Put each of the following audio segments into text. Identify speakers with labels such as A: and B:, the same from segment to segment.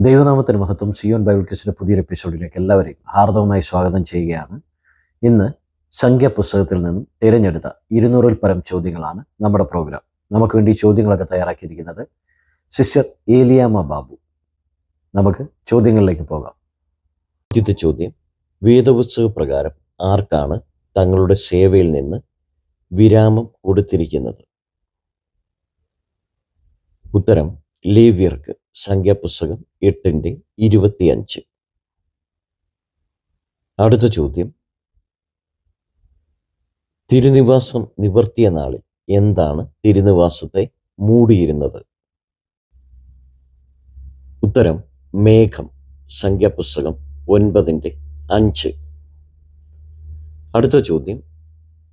A: ദൈവനാമത്തിന് മഹത്വം. സിയോൻ ബൈബിൾ ക്വിസിൻ്റെ പുതിയൊരു എപ്പിസോഡിലേക്ക് എല്ലാവരെയും ഹാർദവമായി സ്വാഗതം ചെയ്യുകയാണ്. ഇന്ന് സംഖ്യാപുസ്തകത്തിൽ നിന്നും തിരഞ്ഞെടുത്ത 200-ൽ പരം ചോദ്യങ്ങളാണ് നമ്മുടെ പ്രോഗ്രാം. നമുക്ക് വേണ്ടി ചോദ്യങ്ങളൊക്കെ തയ്യാറാക്കിയിരിക്കുന്നത് സിസ്റ്റർ ഏലിയാമ്മ ബാബു. നമുക്ക് ചോദ്യങ്ങളിലേക്ക് പോകാം.
B: ആദ്യത്തെ ചോദ്യം: വേദപുസ്തക പ്രകാരം ആർക്കാണ് തങ്ങളുടെ സേവയിൽ നിന്ന് വിരാമം കൊടുത്തിരിക്കുന്നത്? ഉത്തരം: ലേവ്യർക്ക്. സംഖ്യാപുസ്തകം 8:25. അടുത്ത ചോദ്യം: തിരുനിവാസം നിവർത്തിയ നാളിൽ എന്താണ് തിരുനിവാസത്തെ മൂടിയിരുന്നത്? ഉത്തരം: മേഘം. സംഖ്യാപുസ്തകം 9:5. അടുത്ത ചോദ്യം: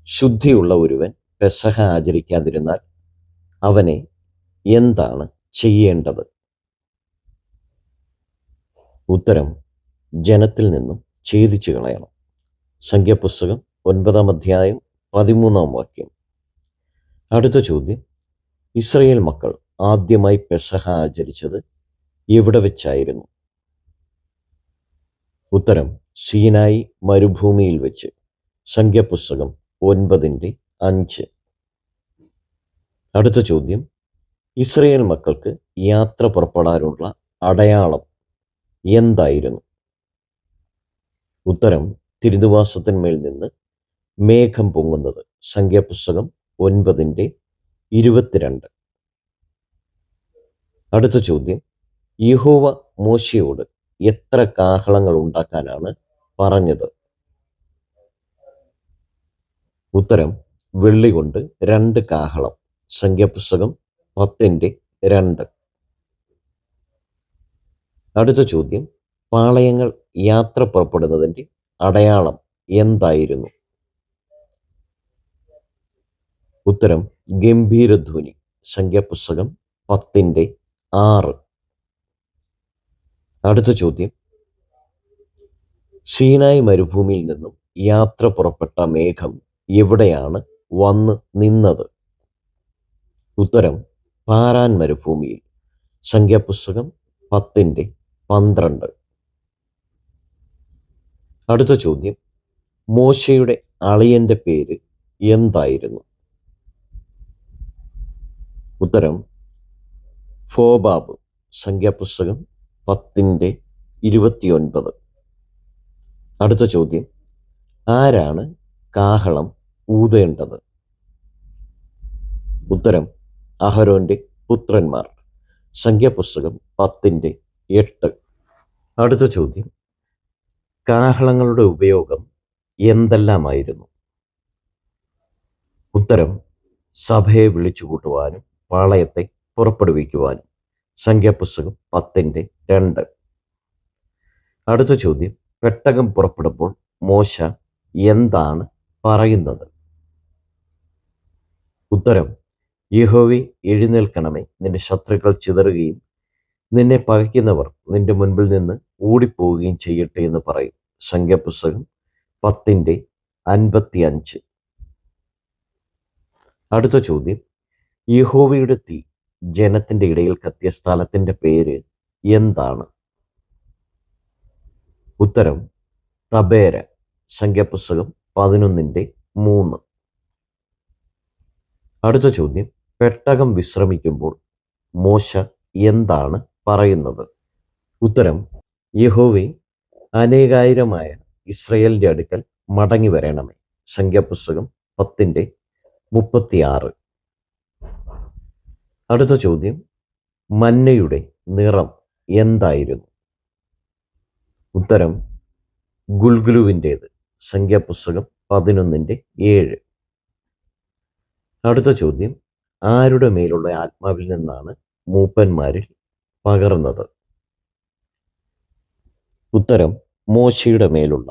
B: ശുദ്ധിയുള്ള ഒരുവൻ പെസഹ ആചരിക്കാതിരുന്നാൽ അവനെ എന്താണ് ചെയ്യേണ്ടത്? ഉത്തരം: ജനത്തിൽ നിന്നും ഛേദിച്ചു കളയണം. സംഖ്യാപുസ്തകം 9:13. അടുത്ത ചോദ്യം: ഇസ്രായേൽ മക്കൾ ആദ്യമായി പെസഹ ആചരിച്ചത് എവിടെ വെച്ചായിരുന്നു? ഉത്തരം: സീനായി മരുഭൂമിയിൽ വെച്ച്. സംഖ്യാപുസ്തകം 9:5. അടുത്ത ചോദ്യം: ഇസ്രായേൽ മക്കൾക്ക് യാത്ര പുറപ്പെടാനുള്ള അടയാളം എന്തായിരുന്നു? ഉത്തരം: തിരുനിവാസത്തിന്മേൽ നിന്ന് മേഘം പൊങ്ങുന്നത്. സംഖ്യാപുസ്തകം 9:22. അടുത്ത ചോദ്യം: യഹോവ മോശയോട് എത്ര കാഹളങ്ങൾ ഉണ്ടാക്കാനാണ് പറഞ്ഞത്? ഉത്തരം: വെള്ളി കൊണ്ട് 2 കാഹളം. സംഖ്യാപുസ്തകം 10:2. അടുത്ത ചോദ്യം: പാളയങ്ങൾ യാത്ര പുറപ്പെടുന്നതിൻ്റെ അടയാളം എന്തായിരുന്നു? ഉത്തരം: ഗംഭീരധ്വനി. സംഖ്യാപുസ്തകം 10:6. അടുത്ത ചോദ്യം: സീനായി മരുഭൂമിയിൽ നിന്നും യാത്ര പുറപ്പെട്ട മേഘം എവിടെയാണ് വന്ന് നിന്നത്? ഉത്തരം: പാരാൻ മരുഭൂമിയിൽ. സംഖ്യാപുസ്തകം 10:12. അടുത്ത ചോദ്യം: മോശയുടെ അളിയന്റെ പേര് എന്തായിരുന്നു? ഉത്തരം: ഫോബാബ്. സംഖ്യാപുസ്തകം 10:29. അടുത്ത ചോദ്യം: ആരാണ് കാഹളം ഊതേണ്ടത്? ഉത്തരം: അഹരോന്റെ പുത്രന്മാർ. സംഖ്യാപുസ്തകം 10:8. അടുത്ത ചോദ്യം: കാഹളങ്ങളുടെ ഉപയോഗം എന്തെല്ലാമായിരുന്നു? ഉത്തരം: സഭയെ വിളിച്ചുകൂട്ടുവാനും പാളയത്തെ പുറപ്പെടുവിക്കുവാനും. സംഖ്യാപുസ്തകം 10:2. അടുത്ത ചോദ്യം: പെട്ടകം പുറപ്പെടുമ്പോൾ മോശ എന്താണ് പറയുന്നത്? ഉത്തരം: യഹോവേ, എഴുന്നേൽക്കണമേ, നിന്റെ ശത്രുക്കൾ ചിതറുകയും നിന്നെ പകയ്ക്കുന്നവർ നിന്റെ മുൻപിൽ നിന്ന് ഓടിപ്പോവുകയും ചെയ്യട്ടെ എന്ന് പറയും. സംഖ്യാപുസ്തകം 10:55. അടുത്ത ചോദ്യം: യഹോവയുടെ തീ ജനത്തിന്റെ ഇടയിൽ കത്തിയ സ്ഥലത്തിന്റെ പേര് എന്താണ്? ഉത്തരം: തബേര. സംഖ്യാപുസ്തകം 11:3. അടുത്ത ചോദ്യം: പെട്ടകം വിശ്രമിക്കുമ്പോൾ മോശ എന്താണ് പറയുന്നത്? ഉത്തരം: യഹോവേ, അനേകായിരമായ ഇസ്രായേലിന്റെ അടുക്കൽ മടങ്ങി വരണമേ. സംഖ്യാപുസ്തകം 10:36. അടുത്ത ചോദ്യം: മന്നയുടെ നിറം എന്തായിരുന്നു? ഉത്തരം: ഗുൽഗുലുവിൻ്റേത്. സംഖ്യാപുസ്തകം 11:7. അടുത്ത ചോദ്യം: ആരുടെ മേലുള്ള ആത്മാവിൽ നിന്നാണ് മൂപ്പന്മാരിൽ പകർന്നത്? ഉത്തരം: മോശയുടെ മേലുള്ള.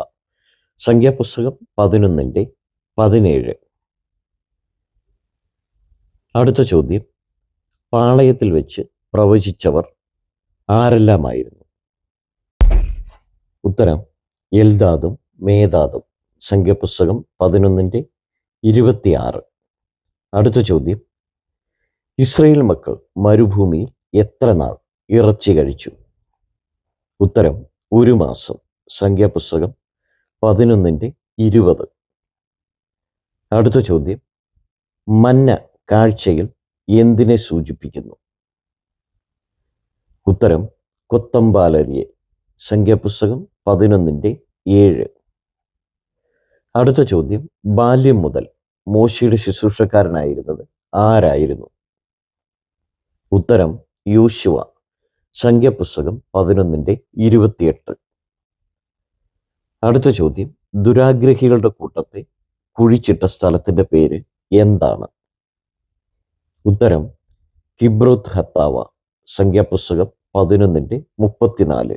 B: സംഖ്യാപുസ്തകം 11:17. അടുത്ത ചോദ്യം: പാളയത്തിൽ വെച്ച് പ്രവചിച്ചവർ ആരെല്ലാമായിരുന്നു? ഉത്തരം: എൽദാദും മേദാദും. സംഖ്യാപുസ്തകം 11:26. അടുത്ത ചോദ്യം: ഇസ്രായേൽ മക്കൾ മരുഭൂമിയിൽ എത്ര നാൾ ഇറച്ചി കഴിച്ചു? ഉത്തരം ഒരു മാസം. സംഖ്യാപുസ്തകം 11:20. അടുത്ത ചോദ്യം, മന്ന കാഴ്ചയിൽ എന്തിനെ സൂചിപ്പിക്കുന്നു? ഉത്തരം കൊത്തമ്പാലരിയെ. സംഖ്യാപുസ്തകം 11:7. അടുത്ത ചോദ്യം, ബാല്യം മുതൽ മോശയുടെ ശുശ്രൂഷക്കാരനായിരുന്നത് ആരായിരുന്നു? ഉത്തരം യോശുവ. സംഖ്യാപുസ്തകം 11:28. അടുത്ത ചോദ്യം, ദുരാഗ്രഹികളുടെ കൂട്ടത്തെ കുഴിച്ചിട്ട സ്ഥലത്തിന്റെ പേര് എന്താണ്? ഉത്തരം കിബ്രോത്ത് ഹത്താവ. സംഖ്യാപുസ്തകം 11:34.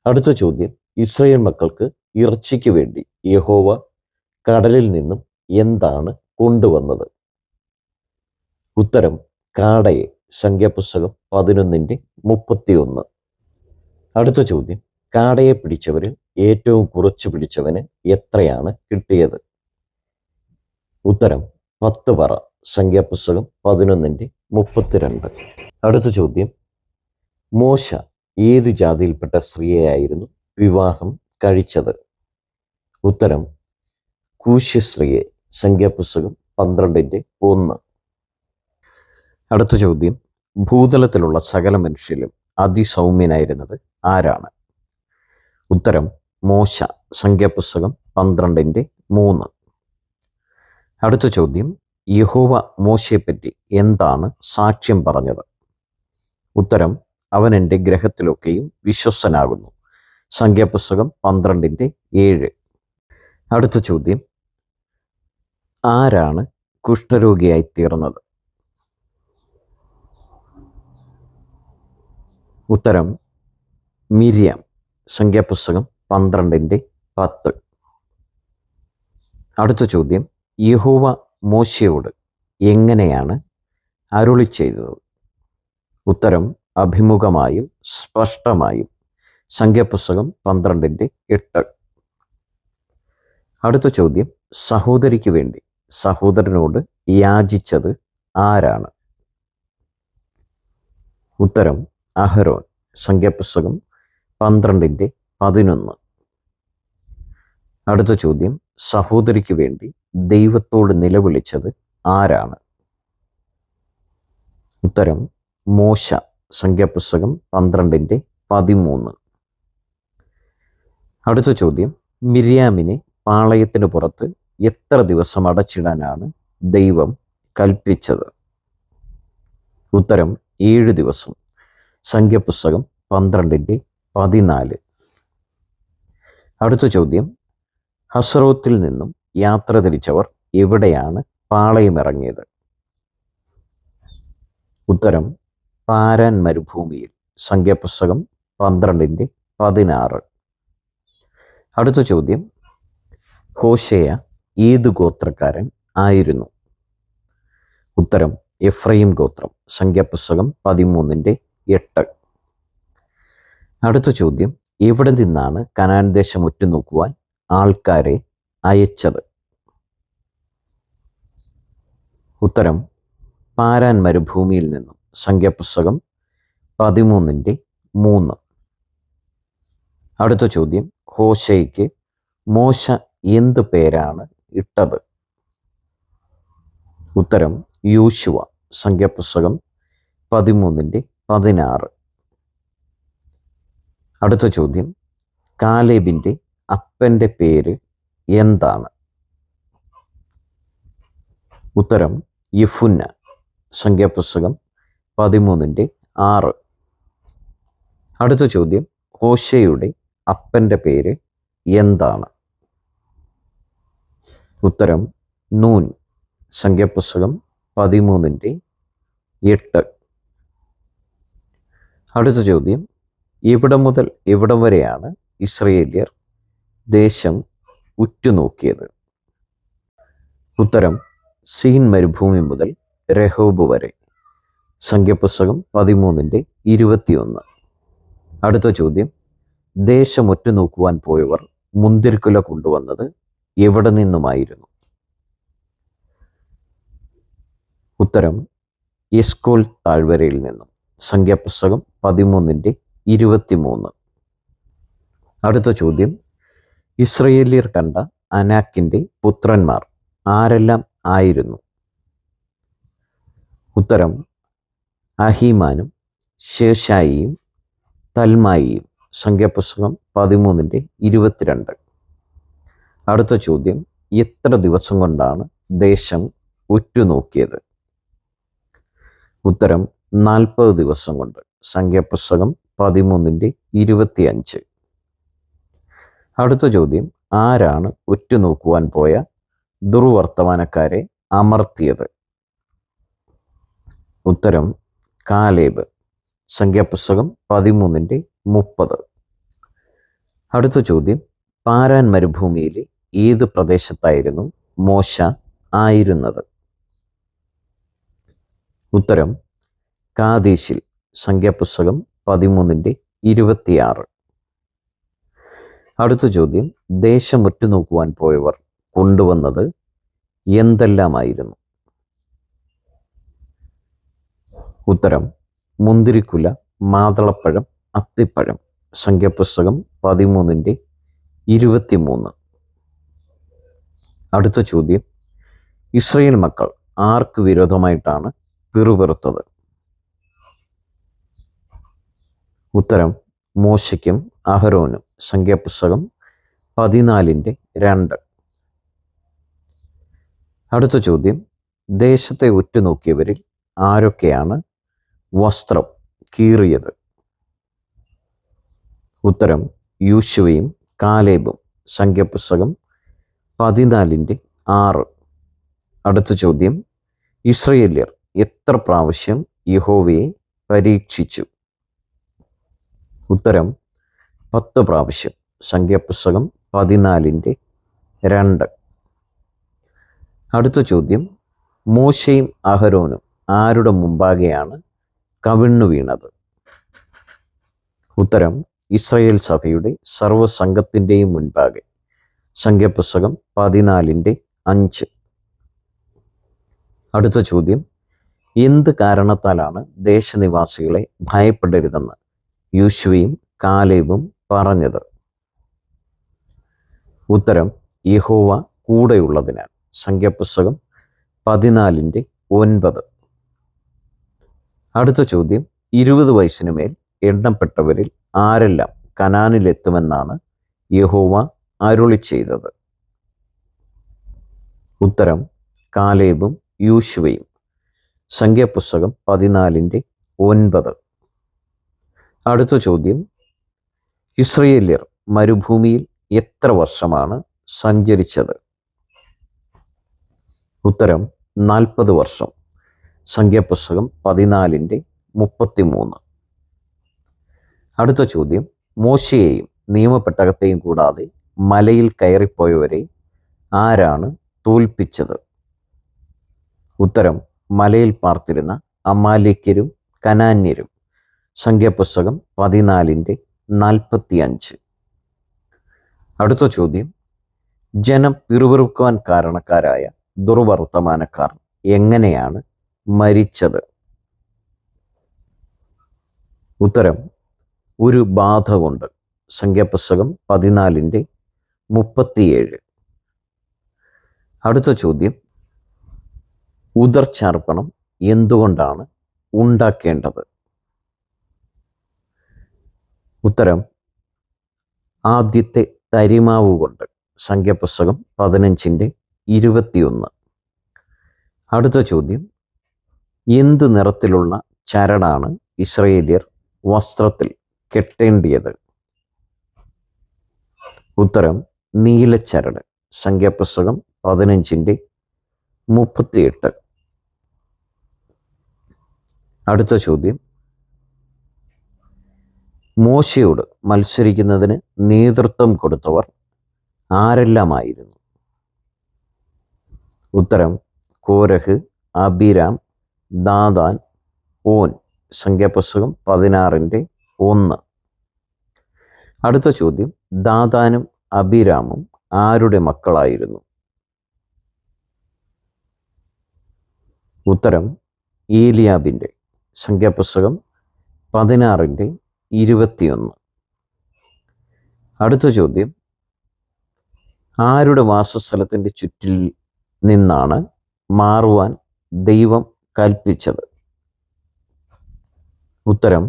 B: അടുത്ത ചോദ്യം, ഇസ്രായേൽ മക്കൾക്ക് ഇറച്ചിക്ക് വേണ്ടി യഹോവ കടലിൽ നിന്നും എന്താണ് കൊണ്ടുവന്നത്? ഉത്തരം കാടയെ. സംഖ്യാപുസ്തകം 11:31. അടുത്ത ചോദ്യം, കാടയെ പിടിച്ചവരിൽ ഏറ്റവും കുറച്ച് പിടിച്ചവന് എത്രയാണ് കിട്ടിയത്? ഉത്തരം 10 പറ. സംഖ്യാപുസ്തകം 11:32. അടുത്ത ചോദ്യം, മോശ ഏത് ജാതിയിൽപ്പെട്ട സ്ത്രീയെയായിരുന്നു വിവാഹം കഴിച്ചത്? ഉത്തരം കൂശ്യ സ്ത്രീയെ. സംഖ്യാപുസ്തകം 12:1. അടുത്ത ചോദ്യം, ഭൂതലത്തിലുള്ള സകല മനുഷ്യരിലും അതിസൗമ്യനായിരുന്നത് ആരാണ്? ഉത്തരം മോശ. സംഖ്യാപുസ്തകം 12:3. അടുത്ത ചോദ്യം, യഹോവ മോശയെപ്പറ്റി എന്താണ് സാക്ഷ്യം പറഞ്ഞത്? ഉത്തരം അവൻ എൻ്റെ ഗ്രഹത്തിലൊക്കെയും വിശ്വസ്തനാകുന്നു. സംഖ്യാപുസ്തകം 12:7. അടുത്ത ചോദ്യം, ആരാണ് കുഷ്ഠരോഗിയായി തീർന്നത്? ഉത്തരം മിര്യാം. സംഖ്യാപുസ്തകം 12:10. അടുത്ത ചോദ്യം, യഹോവ മോശയോട് എങ്ങനെയാണ് അരുളി ചെയ്തത്? ഉത്തരം അഭിമുഖമായും സ്പഷ്ടമായും. സംഖ്യാപുസ്തകം 12:8. അടുത്ത ചോദ്യം, സഹോദരിക്ക് വേണ്ടി സഹോദരനോട് യാചിച്ചത് ആരാണ്? ഉത്തരം അഹരോൻ. സംഖ്യാപുസ്തകം 12:11. അടുത്ത ചോദ്യം, സഹോദരിക്ക് വേണ്ടി ദൈവത്തോട് നിലവിളിച്ചത് ആരാണ്? ഉത്തരം മോശ. സംഖ്യാപുസ്തകം 12:13. അടുത്ത ചോദ്യം, മിര്യാമിനെ പാളയത്തിന് പുറത്ത് എത്ര ദിവസം അടച്ചിടാനാണ് ദൈവം കൽപ്പിച്ചത്? ഉത്തരം 7 ദിവസം. സംഖ്യാപുസ്തകം 12:14. അടുത്ത ചോദ്യം, ഹസ്രോത്തിൽ നിന്നും യാത്ര തിരിച്ചവർ എവിടെയാണ് പാളയമിറങ്ങിയത്? ഉത്തരം പാരാൻ മരുഭൂമിയിൽ. സംഖ്യാപുസ്തകം 12:16. അടുത്ത ചോദ്യം, ഹോശേയ ഏതു ഗോത്രക്കാരൻ ആയിരുന്നു? ഉത്തരം എഫ്രൈം ഗോത്രം. സംഖ്യാപുസ്തകം 13:8. അടുത്ത ചോദ്യം, എവിടെ നിന്നാണ് കനാൻ ദേശം ഉറ്റുനോക്കുവാൻ ആൾക്കാരെ അയച്ചത്? ഉത്തരം പാരാൻ മരുഭൂമിയിൽ നിന്നും. സംഖ്യാപുസ്തകം 13:3. അടുത്ത ചോദ്യം, ഹോശേയ്ക്ക് മോശ എന്ത് പേരാണ് ഇട്ടത്? ഉത്തരം യോശുവ. സംഖ്യാപുസ്തകം 13:16. അടുത്ത ചോദ്യം, കാലേബിൻ്റെ അപ്പൻ്റെ പേര് എന്താണ്? ഉത്തരം യെഫുന്ന. സംഖ്യാപുസ്തകം 13:6. അടുത്ത ചോദ്യം, ഹോശേയുടെ അപ്പൻ്റെ പേര് എന്താണ്? ഉത്തരം നൂൻ. സംഖ്യാപുസ്തകം 13:8. അടുത്ത ചോദ്യം, എവിടം മുതൽ എവിടം വരെയാണ് ഇസ്രയേല്യർ ദേശം ഉറ്റുനോക്കിയത്? ഉത്തരം സീൻ മരുഭൂമി മുതൽ രഹോബ് വരെ. സംഖ്യാപുസ്തകം 13:21. അടുത്ത ചോദ്യം, ദേശം ഉറ്റുനോക്കുവാൻ പോയവർ മുന്തിരിക്കുല കൊണ്ടുവന്നത് എവിടെ നിന്നുമായിരുന്നു? ഉത്തരം എസ്കോൽ താഴ്വരയിൽ നിന്നും. സംഖ്യാപുസ്തകം 23. അടുത്ത ചോദ്യം, ഇസ്രയേല്യർ കണ്ട അനാക്കിൻ്റെ പുത്രന്മാർ ആരെല്ലാം ആയിരുന്നു? ഉത്തരം അഹീമാനും ശേഷായിയും തൽമായിയും. സംഖ്യാപുസ്തകം 13:22. അടുത്ത ചോദ്യം, എത്ര ദിവസം കൊണ്ടാണ് ദേശം ഉറ്റുനോക്കിയത്? ഉത്തരം 40 ദിവസം കൊണ്ട്. സംഖ്യാപുസ്തകം 13:25. അടുത്ത ചോദ്യം, ആരാണ് ഉറ്റുനോക്കുവാൻ പോയ ദുർവർത്തമാനക്കാരെ അമർത്തിയത്? ഉത്തരം കാലേബ്. സംഖ്യാപുസ്തകം 13:30. അടുത്ത ചോദ്യം, പാരാൻ മരുഭൂമിയിലെ ഏത് പ്രദേശത്തായിരുന്നു മോശ ആയിരുന്നത്? ഉത്തരം കാദേശിൽ. സംഖ്യാപുസ്തകം 13:26. അടുത്ത ചോദ്യം, ദേശം ഉറ്റുനോക്കുവാൻ പോയവർ കൊണ്ടുവന്നത് എന്തെല്ലാമായിരുന്നു? ഉത്തരം മുന്തിരിക്കുല, മാതളപ്പഴം, അത്തിപ്പഴം. സംഖ്യാപുസ്തകം 13:23. അടുത്ത ചോദ്യം, ഇസ്രയേൽ മക്കൾ ആർക്ക് വിരോധമായിട്ടാണ് പിറുപിറുത്തത്? ഉത്തരം മോശയ്ക്കും അഹരോനും. സംഖ്യാപുസ്തകം 14:2. അടുത്ത ചോദ്യം, ദേശത്തെ ഉറ്റുനോക്കിയവരിൽ ആരൊക്കെയാണ് വസ്ത്രം കീറിയത്? ഉത്തരം യോശുവയും കാലേബും. സംഖ്യാപുസ്തകം 14:6. അടുത്ത ചോദ്യം, ഇസ്രയേല്യർ എത്ര പ്രാവശ്യം യഹോവയെ പരീക്ഷിച്ചു? ഉത്തരം 10 പ്രാവശ്യം. സംഖ്യാപുസ്തകം 14:2. അടുത്ത ചോദ്യം, മോശയും അഹരോനും ആരുടെ മുമ്പാകെയാണ് കവിണ്ണു വീണത്? ഉത്തരം ഇസ്രായേൽ സഭയുടെ സർവ്വസംഘത്തിൻ്റെയും മുൻപാകെ. സംഖ്യാപുസ്തകം 14:5. അടുത്ത ചോദ്യം, എന്ത് കാരണത്താലാണ് ദേശനിവാസികളെ ഭയപ്പെടരുതെന്ന് യോശുവയും കാലേബും പറഞ്ഞത്? ഉത്തരം യഹോവ കൂടെയുള്ളതിനാൽ. സംഖ്യാപുസ്തകം 14:9. അടുത്ത ചോദ്യം, 20 വയസ്സിനുമേൽ എണ്ണപ്പെട്ടവരിൽ ആരെല്ലാം കനാനിലെത്തുമെന്നാണ് യഹോവ അരുളി ചെയ്തത്? ഉത്തരം കാലേബും യോശുവയും. സംഖ്യാപുസ്തകം 14:9. അടുത്ത ചോദ്യം, ഇസ്രയേല്യർ മരുഭൂമിയിൽ എത്ര വർഷമാണ് സഞ്ചരിച്ചത്? ഉത്തരം 40 വർഷം. സംഖ്യാപുസ്തകം 14:33. അടുത്ത ചോദ്യം, മോശയെയും നിയമപ്പെട്ടകത്തെയും കൂടാതെ മലയിൽ കയറിപ്പോയവരെ ആരാണ് തോൽപ്പിച്ചത്? ഉത്തരം മലയിൽ പാർത്തിരുന്ന അമാലേക്യരും കനാന്യരും. സംഖ്യാപുസ്തകം 14:45. അടുത്ത ചോദ്യം, ജനം പിറുപിറുക്കുവാൻ കാരണക്കാരായ ദുർവർത്തമാനക്കാർ എങ്ങനെയാണ് മരിച്ചത്? ഉത്തരം ഒരു ബാധ കൊണ്ട്. സംഖ്യാപുസ്തകം 14:37. അടുത്ത ചോദ്യം, ഉദർച്ചാർപ്പണം എന്തുകൊണ്ടാണ് ഉണ്ടാക്കേണ്ടത്? ഉത്തരം ആദ്യത്തെ തരിമാവ് കൊണ്ട്. സംഖ്യാപുസ്തകം 15:21. അടുത്ത ചോദ്യം, എന്ത് നിറത്തിലുള്ള ചരടാണ് ഇസ്രയേല്യർ വസ്ത്രത്തിൽ കെട്ടേണ്ടിയത്? ഉത്തരം നീലച്ചരട്. സംഖ്യാപുസ്തകം 15:38. അടുത്ത ചോദ്യം, മോശയോട് മത്സരിക്കുന്നതിന് നേതൃത്വം കൊടുത്തവർ ആരെല്ലാമായിരുന്നു? ഉത്തരം കോരഹ്, അബീരാം, ദാതാൻ, ഓൻ. സംഖ്യാപുസ്തകം 16:1. അടുത്ത ചോദ്യം, ദാതാനും അബീരാമും ആരുടെ മക്കളായിരുന്നു? ഉത്തരം ഏലിയാബിൻ്റെ. സംഖ്യാപുസ്തകം 16:22. 21. അടുത്ത ചോദ്യം, ആരുടെ വാസസ്ഥലത്തിൻ്റെ ചുറ്റിൽ നിന്നാണ് മാറുവാൻ ദൈവം കൽപ്പിച്ചത്? ഉത്തരം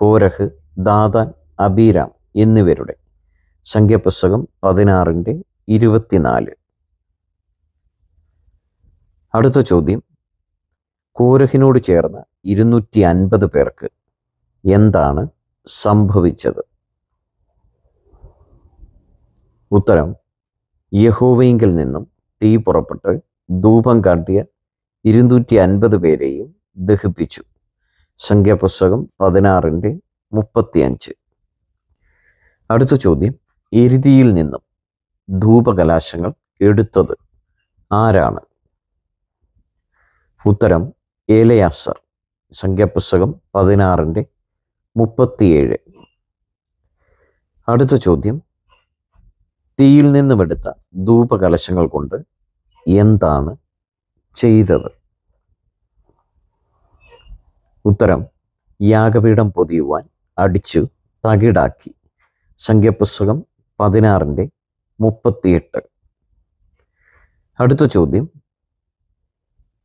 B: കോരഹ്, ദാതാൻ, അബീരാം എന്നിവരുടെ. സംഖ്യാപുസ്തകം 16:24. അടുത്ത ചോദ്യം, കോരഹിനോട് ചേർന്ന 250 പേർക്ക് എന്താണ് സംഭവിച്ചത്? ഉത്തരം യഹോവയിങ്കിൽ നിന്നും തീ പുറപ്പെട്ട് ധൂപം കാട്ടിയ 250 പേരെയും ദഹിപ്പിച്ചു. സംഖ്യാപുസ്തകം 16:35. അടുത്ത ചോദ്യം, എരുതിയിൽ നിന്നും ധൂപകലാശങ്ങൾ എടുത്തത് ആരാണ്? ഉത്തരം എലെയാസർ. സംഖ്യാപുസ്തകം 16:37. അടുത്ത ചോദ്യം, തീയിൽ നിന്നുമെടുത്ത ധൂപകലശങ്ങൾ കൊണ്ട് എന്താണ് ചെയ്തത്? ഉത്തരം യാഗപീഠം പൊതിയുവാൻ അടിച്ചു തകിടാക്കി. സംഖ്യാപുസ്തകം 16:38. അടുത്ത ചോദ്യം,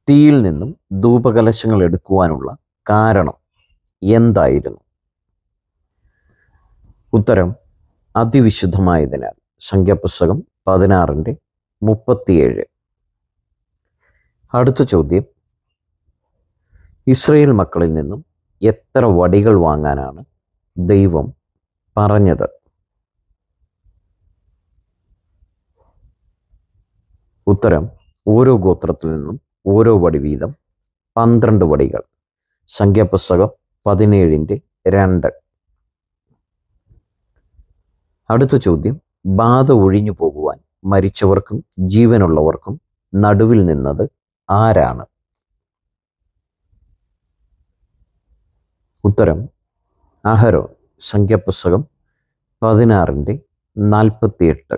B: തീയിൽ നിന്നും ധൂപകലശങ്ങൾ എടുക്കുവാനുള്ള കാരണം എന്തായിരുന്നു? ഉത്തരം അതിവിശുദ്ധമായതിനാൽ. സംഖ്യാപുസ്തകം 16:37. അടുത്ത ചോദ്യം, ഇസ്രായേൽ മക്കളിൽ നിന്നും എത്ര വടികൾ വാങ്ങാനാണ് ദൈവം പറഞ്ഞത്? ഉത്തരം ഓരോ ഗോത്രത്തിൽ നിന്നും ഓരോ വടി വീതം 12 വടികൾ. സംഖ്യാപുസ്തകം 17:2. അടുത്ത ചോദ്യം, ബാധ ഒഴിഞ്ഞു പോകുവാൻ മരിച്ചവർക്കും ജീവനുള്ളവർക്കും നടുവിൽ നിന്നത് ആരാണ്? ഉത്തരം അഹരോൻ. സംഖ്യാപുസ്തകം 16:48.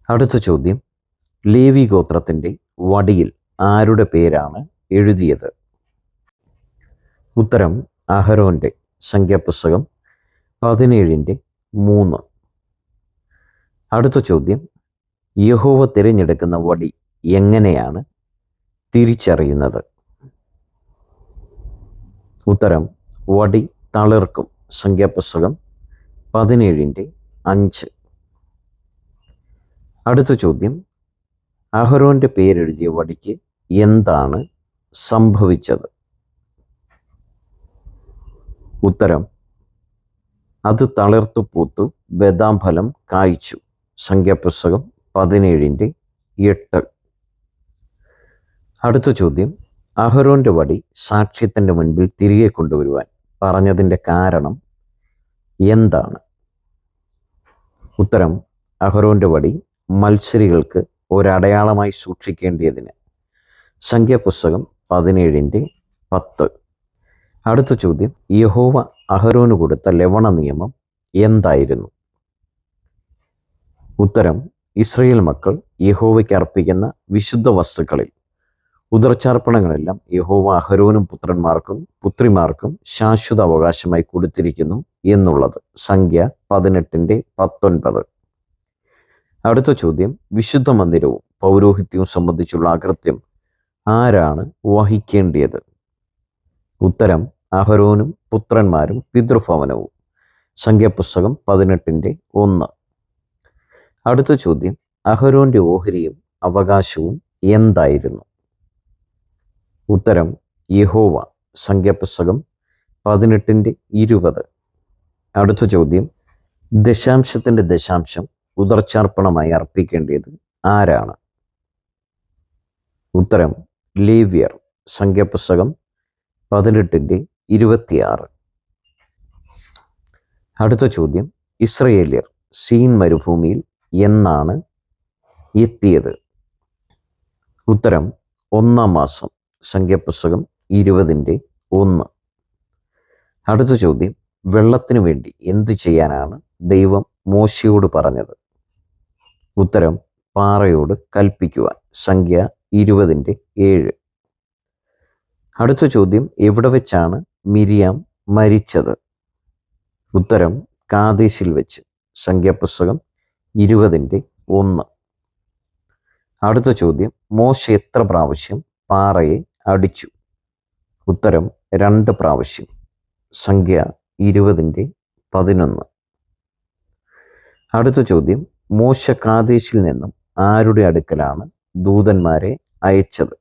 B: അടുത്ത ചോദ്യം, ലേവി ഗോത്രത്തിൻ്റെ വടിയിൽ ആരുടെ പേരാണ് എഴുതിയത്? ഉത്തരം അഹരോൻ്റെ. സംഖ്യാപുസ്തകം 17:3. അടുത്ത ചോദ്യം, യഹോവ തിരഞ്ഞെടുക്കുന്ന വടി എങ്ങനെയാണ് തിരിച്ചറിയുന്നത്? ഉത്തരം വടി തളിർക്കും. സംഖ്യാപുസ്തകം 17:5. അടുത്ത ചോദ്യം, അഹരോൻ്റെ പേരെഴുതിയ വടിക്ക് എന്താണ് സംഭവിച്ചത്? ഉത്തരം അത് തളിർത്തു പൂത്തു ബദാം ഫലം കായ്ച്ചു. സംഖ്യാപുസ്തകം 17:8. അടുത്ത ചോദ്യം, അഹരോൻ്റെ വടി സാക്ഷ്യത്തിൻ്റെ മുൻപിൽ തിരികെ കൊണ്ടുവരുവാൻ പറഞ്ഞതിൻ്റെ കാരണം എന്താണ്? ഉത്തരം അഹരോൻ്റെ വടി മത്സരികൾക്ക് ഒരടയാളമായി സൂക്ഷിക്കേണ്ടതിന്. സംഖ്യാപുസ്തകം 17:10. അടുത്ത ചോദ്യം, യഹോവ അഹരോന് കൊടുത്ത ലവണ നിയമം എന്തായിരുന്നു? ഉത്തരം ഇസ്രായേൽ മക്കൾ യഹോവയ്ക്ക് അർപ്പിക്കുന്ന വിശുദ്ധ വസ്തുക്കളിൽ ഉദർച്ചാർപ്പണങ്ങളെല്ലാം യഹോവ അഹരോനും പുത്രന്മാർക്കും പുത്രിമാർക്കും ശാശ്വത അവകാശമായി കൊടുത്തിരിക്കുന്നു എന്നുള്ളത്. സംഖ്യ 18:19. അടുത്ത ചോദ്യം, വിശുദ്ധ മന്ദിരവും പൗരോഹിത്യവും സംബന്ധിച്ചുള്ള അകൃത്യം ആരാണ് വഹിക്കേണ്ടത്? ഉത്തരം അഹരോനും പുത്രന്മാരും പിതൃഭവനവും. സംഖ്യാപുസ്തകം 18:1. അടുത്ത ചോദ്യം, അഹരോൻ്റെ ഓഹരിയും അവകാശവും എന്തായിരുന്നു? ഉത്തരം യഹോവ. സംഖ്യാപുസ്തകം 18:20. അടുത്ത ചോദ്യം, ദശാംശത്തിൻ്റെ ദശാംശം ഉദർച്ചാർപ്പണമായി അർപ്പിക്കേണ്ടത് ആരാണ്? ഉത്തരം ലേവ്യർ. സംഖ്യാപുസ്തകം 18:26. അടുത്ത ചോദ്യം, ഇസ്രായേല്യർ സീൻ മരുഭൂമിയിൽ എന്നാണ് എത്തിയത്? ഉത്തരം 1-ാം മാസം. സംഖ്യാപുസ്തകം 20:1. അടുത്ത ചോദ്യം, വെള്ളത്തിനു വേണ്ടി എന്ത് ചെയ്യാനാണ് ദൈവം മോശയോട് പറഞ്ഞത്? ഉത്തരം പാറയോട് കൽപ്പിക്കുവാൻ. സംഖ്യ 20:7. അടുത്ത ചോദ്യം, എവിടെ വെച്ചാണ് മിരിയാം മരിച്ചത്?
A: ഉത്തരം കാദേശിൽ വെച്ച്. സംഖ്യാപുസ്തകം 20:1. അടുത്ത ചോദ്യം, മോശ എത്ര പ്രാവശ്യം പാറയെ അടിച്ചു? ഉത്തരം 2 പ്രാവശ്യം. സംഖ്യ 20:11. അടുത്ത ചോദ്യം, മോശ കാദേശിൽ നിന്നും ആരുടെ അടുക്കലാണ് ദൂതന്മാരെ അയച്ചത്?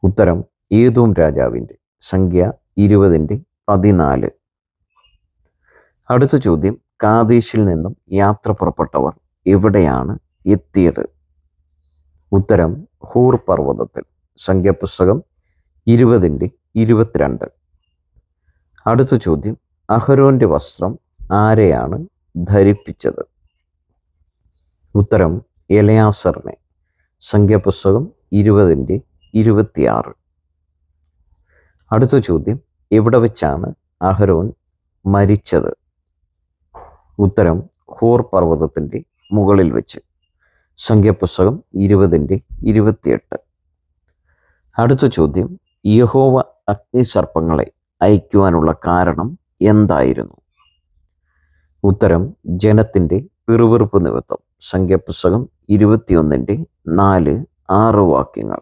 A: ഉത്തരം ഏദോം രാജാവിൻ്റെ. സംഖ്യ 20:14. അടുത്ത ചോദ്യം, കാദേശിൽ നിന്നും യാത്ര പുറപ്പെട്ടവർ എവിടെയാണ് എത്തിയത്? ഉത്തരം ഹൂർ പർവ്വതത്തിൽ. സംഖ്യാപുസ്തകം 20:22. അടുത്ത ചോദ്യം, അഹരോന്റെ വസ്ത്രം ആരെയാണ് ധരിപ്പിച്ചത്? ഉത്തരം എലയാസറിനെ. സംഖ്യാപുസ്തകം 20:26. അടുത്ത ചോദ്യം, എവിടെ വെച്ചാണ് അഹരോൻ മരിച്ചത്? ഉത്തരം ഹോർ പർവ്വതത്തിൻ്റെ മുകളിൽ വെച്ച്. സംഖ്യാപുസ്തകം 20:28. അടുത്ത ചോദ്യം, യഹോവ അഗ്നിസർപ്പങ്ങളെ അയക്കുവാനുള്ള കാരണം എന്തായിരുന്നു? ഉത്തരം ജനത്തിൻ്റെ പിറുപിറുപ്പ് നിമിത്തം. സംഖ്യാപുസ്തകം 21:4-6 വാക്യങ്ങൾ.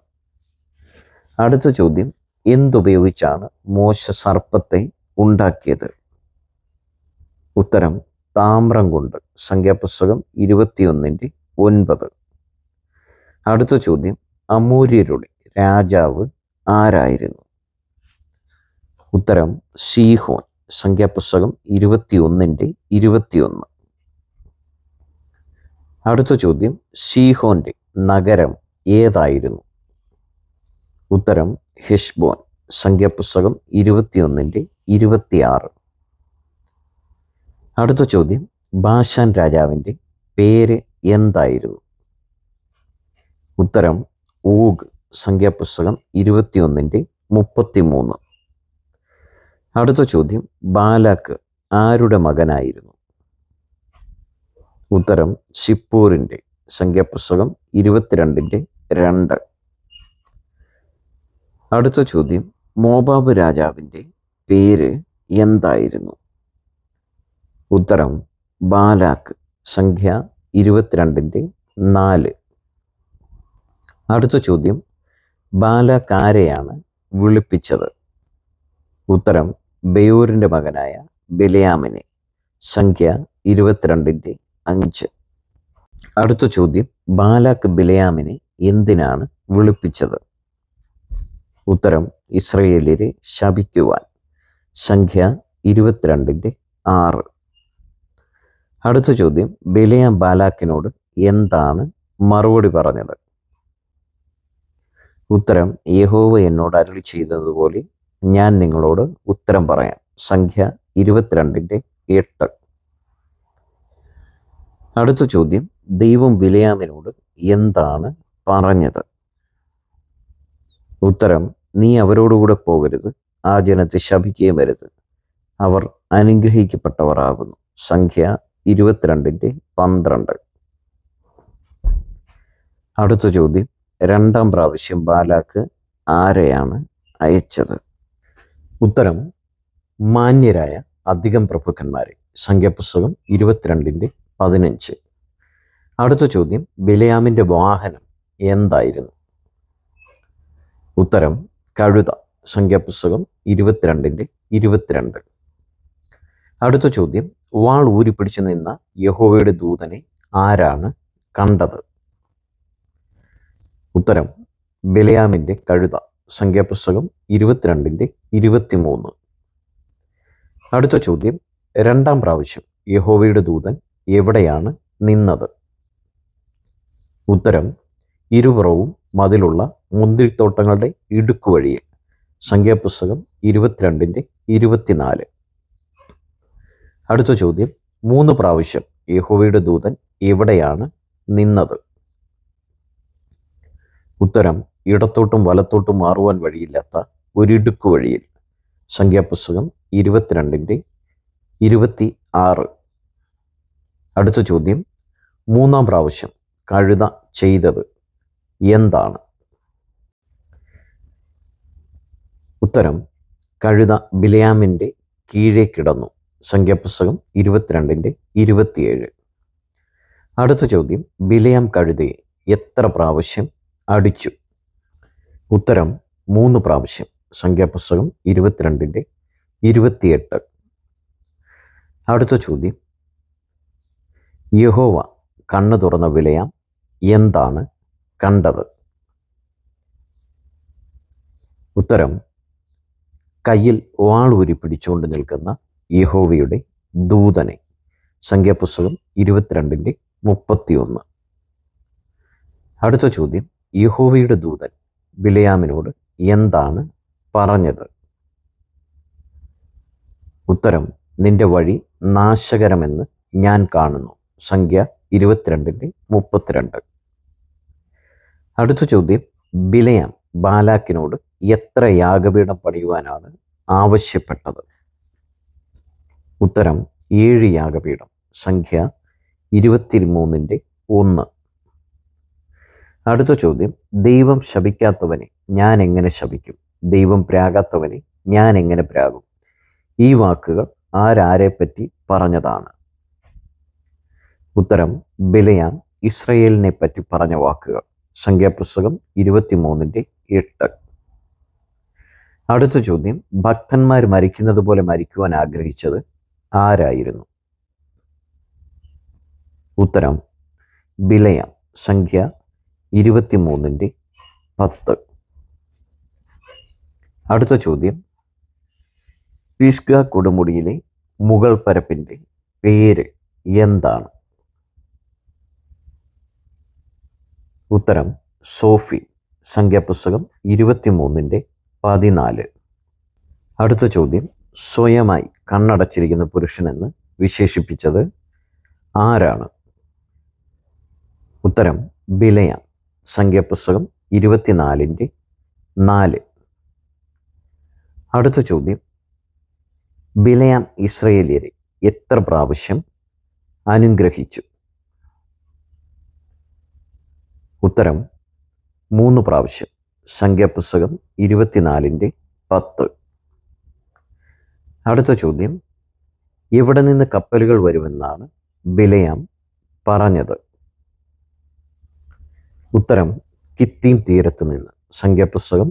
A: അടുത്ത ചോദ്യം, എന്തുപയോഗിച്ചാണ് മോശ സർപ്പത്തെ ഉണ്ടാക്കിയത്? ഉത്തരം താമ്രം കൊണ്ട്. സംഖ്യാപുസ്തകം 21:9. അടുത്ത ചോദ്യം, അമോര്യരുടെ രാജാവ് ആരായിരുന്നു? ഉത്തരം സീഹോൻ. സംഖ്യാപുസ്തകം 21:21. അടുത്ത ചോദ്യം, സീഹോന്റെ നഗരം ഏതായിരുന്നു? ഉത്തരം ഹെശ്ബോൻ. സംഖ്യാപുസ്തകം 21:26. അടുത്ത ചോദ്യം, ബാശാൻ രാജാവിൻ്റെ പേര് എന്തായിരുന്നു? ഉത്തരം ഊഗ്. സംഖ്യാപുസ്തകം 21:33. അടുത്ത ചോദ്യം, ബാലാക്ക് ആരുടെ മകനായിരുന്നു? ഉത്തരം സിപ്പോറിൻ്റെ. സംഖ്യാപുസ്തകം 22:2. അടുത്ത ചോദ്യം, മോബാബ് രാജാവിൻ്റെ പേര് എന്തായിരുന്നു? ഉത്തരം ബാലാക്ക്. സംഖ്യ 22:4. അടുത്ത ചോദ്യം, ബാലാക്ക് ആരെയാണ് വിളിപ്പിച്ചത്? ഉത്തരം ബെയോരിൻ്റെ മകനായ ബിലെയാമിനെ. സംഖ്യ 22:5. അടുത്ത ചോദ്യം, ബാലാക്ക് ബിലെയാമിനെ എന്തിനാണ് വിളിപ്പിച്ചത്? ഉത്തരം ഇസ്രയേലിനെ ശപിക്കുവാൻ. സംഖ്യ 22:6. അടുത്ത ചോദ്യം, ബിലെയാം ബാലാക്കിനോട് എന്താണ് മറുപടി പറഞ്ഞത്? ഉത്തരം യഹോവ എന്നോട് അരുളി ചെയ്തതുപോലെ ഞാൻ നിങ്ങളോട് ഉത്തരം പറയാം. സംഖ്യ 22:8. അടുത്ത ചോദ്യം, ദൈവം ബിലെയാമിനോട് എന്താണ് പറഞ്ഞത്? ഉത്തരം നീ അവരോടുകൂടെ പോകരുത്, ആ ജനത്തെ ശപിക്കുകയും വരുത്, അവർ അനുഗ്രഹിക്കപ്പെട്ടവർ ആകുന്നു. സംഖ്യ 22:12. അടുത്ത ചോദ്യം, 2ാം പ്രാവശ്യം ബാലാക്ക് ആരെയാണ് അയച്ചത്? ഉത്തരം മാന്യരായ അധികം പ്രഭുക്കന്മാരെ. സംഖ്യാപുസ്തകം 22:15. അടുത്ത ചോദ്യം, ബിലെയാമിൻ്റെ വാഹനം എന്തായിരുന്നു? ഉത്തരം കഴുത. സംഖ്യാപുസ്തകം 22:22. അടുത്ത ചോദ്യം, വാൾ ഊരിപ്പിടിച്ചു നിന്ന യഹോവയുടെ ദൂതനെ ആരാണ് കണ്ടത്? ഉത്തരം ബിലെയാമിൻ്റെ കഴുത. സംഖ്യാപുസ്തകം 22:23. അടുത്ത ചോദ്യം, 2ാം പ്രാവശ്യം യഹോവയുടെ ദൂതൻ എവിടെയാണ് നിന്നത്? ഉത്തരം ഇരുപുറവും മതിലുള്ള മുന്തിരിത്തോട്ടങ്ങളുടെ ഇടുക്കുവഴിയിൽ. സംഖ്യാപുസ്തകം 22:24. അടുത്ത ചോദ്യം, 3 പ്രാവശ്യം യഹോവയുടെ ദൂതൻ എവിടെയാണ് നിന്നത്? ഉത്തരം ഇടത്തോട്ടും വലത്തോട്ടും മാറുവാൻ വഴിയില്ലാത്ത ഒരിടുക്കു വഴിയിൽ. സംഖ്യാപുസ്തകം 22:26. അടുത്ത ചോദ്യം, 3ാം പ്രാവശ്യം കഴുത ചെയ്തത് എന്താണ്? ഉത്തരം കഴുത ബിലെയാമിൻ്റെ കീഴേ കിടന്നു. സംഖ്യാപുസ്തകം 22:27. അടുത്ത ചോദ്യം, ബിലെയാം കഴുതയെ എത്ര പ്രാവശ്യം അടിച്ചു? ഉത്തരം 3 പ്രാവശ്യം. സംഖ്യാപുസ്തകം 22:28. അടുത്ത ചോദ്യം, യഹോവ കണ്ണു തുറന്ന ബിലെയാം എന്താണ് കണ്ടത്? ഉത്തരം, കയ്യിൽ വാളൂരി പിടിച്ചുകൊണ്ട് നിൽക്കുന്ന യഹോവയുടെ ദൂതനെ. സംഖ്യാപുസ്തകം 22:31. അടുത്ത ചോദ്യം, യഹോവയുടെ ദൂതൻ ബിലെയാമിനോട് എന്താണ് പറഞ്ഞത്? ഉത്തരം, നിന്റെ വഴി നാശകരമെന്ന് ഞാൻ കാണുന്നു. സംഖ്യ 22:32. അടുത്ത ചോദ്യം, ബിലെയാം ബാലാക്കിനോട് എത്ര യാഗപീഠം പണിയുവാനാണ് ആവശ്യപ്പെട്ടത്? ഉത്തരം, 7 യാഗപീഠം. സംഖ്യ 23:1. അടുത്ത ചോദ്യം, ദൈവം ശപിക്കാത്തവനെ ഞാൻ എങ്ങനെ ശപിക്കും? ദൈവം പ്രാകാത്തവനെ ഞാൻ എങ്ങനെ പ്രാകും? ഈ വാക്കുകൾ ആരാരെപ്പറ്റി പറഞ്ഞതാണ്? ഉത്തരം, ബിലെയാം ഇസ്രയേലിനെ പറ്റി പറഞ്ഞ വാക്കുകൾ. സംഖ്യാപുസ്തകം 23:8. അടുത്ത ചോദ്യം, ഭക്തന്മാർ മരിക്കുന്നത് പോലെ മരിക്കുവാൻ ആഗ്രഹിച്ചത് ആരായിരുന്നു? ഉത്തരം, ബിലെയാം. സംഖ്യ 23:10. അടുത്ത ചോദ്യം, പിസ്ഗ കൊടുമുടിയിലെ മുകൾ പരപ്പിൻ്റെ പേര് എന്താണ്? ഉത്തരം, സോഫി. സംഖ്യാപുസ്തകം 23:14. അടുത്ത ചോദ്യം, സ്വയമായി കണ്ണടച്ചിരിക്കുന്ന പുരുഷനെന്ന് വിശേഷിപ്പിച്ചത് ആരാണ്? ഉത്തരം, ബിലെയാം. സംഖ്യാപുസ്തകം 24:4. അടുത്ത ചോദ്യം, ബിലെയാം ഇസ്രയേലിയരെ എത്ര പ്രാവശ്യം അനുഗ്രഹിച്ചു? ഉത്തരം, 3 പ്രാവശ്യം. സംഖ്യാപുസ്തകം 24:10. അടുത്ത ചോദ്യം, എവിടെ നിന്ന് കപ്പലുകൾ വരുമെന്നാണ് ബിലെയാം പറഞ്ഞത്? ഉത്തരം, കിത്തീം തീരത്ത് നിന്ന്. സംഖ്യാപുസ്തകം